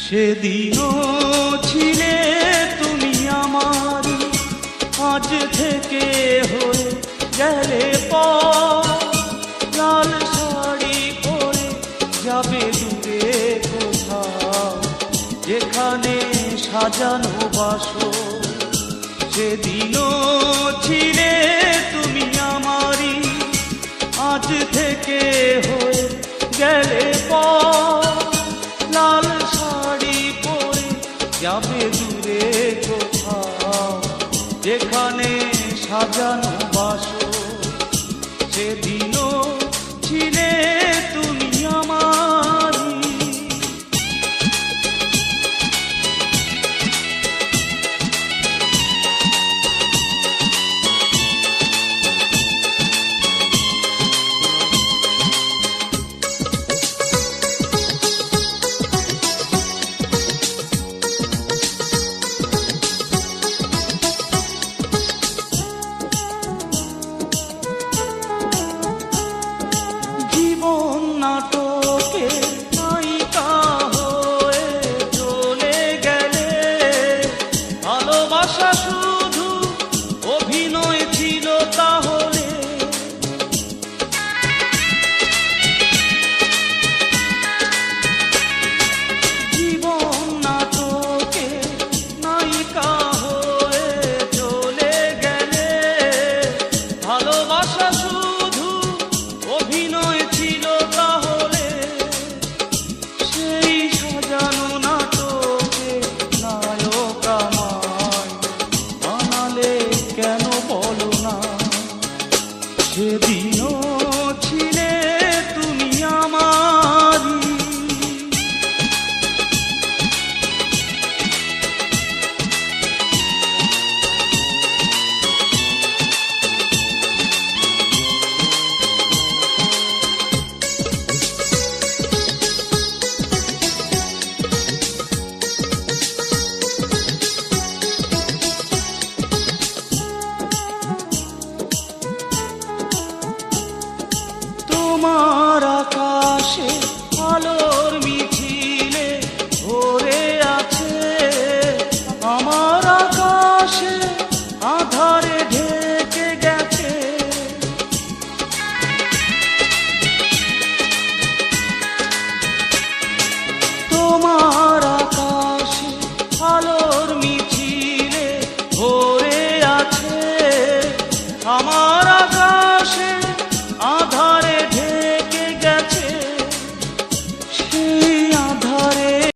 সেদিনও ছিলে তুমি আমার, আজ থেকে হয়ে গেলে পর। লাল শাড়ি পরে যাবে দূরে কোথাও, যেখানে সাজানো বাসর। সেদিনও ছিলে তুমি আমারই, আজ থেকে হয়ে গেলে পর। লাল শাড়ি পরে যাবে দূরে কোথাও, যেখানে সাজানো বাসর। সেদিনও ছিলে তুমি আমারই। নাটকে নায়িকা হয়ে চলে গেলে, ভালোবাসা শুধু অভিনয় ছিল তাহলে। জীবন নাটকে নায়িকা হয়ে চলে গেলে, ভালোবাসা শুধু অভিনয় ছিল তাহলে। সেই সাজানো নাটকে নায়ক আমায় বানালে কেন বলো না? সেদিনও ছিলে তুমি আমারই। তোমার আকাশে আলোর মিছিলে ভরে আছে, আমার আকাশে আধারে ঢেকে গেছে। তোমার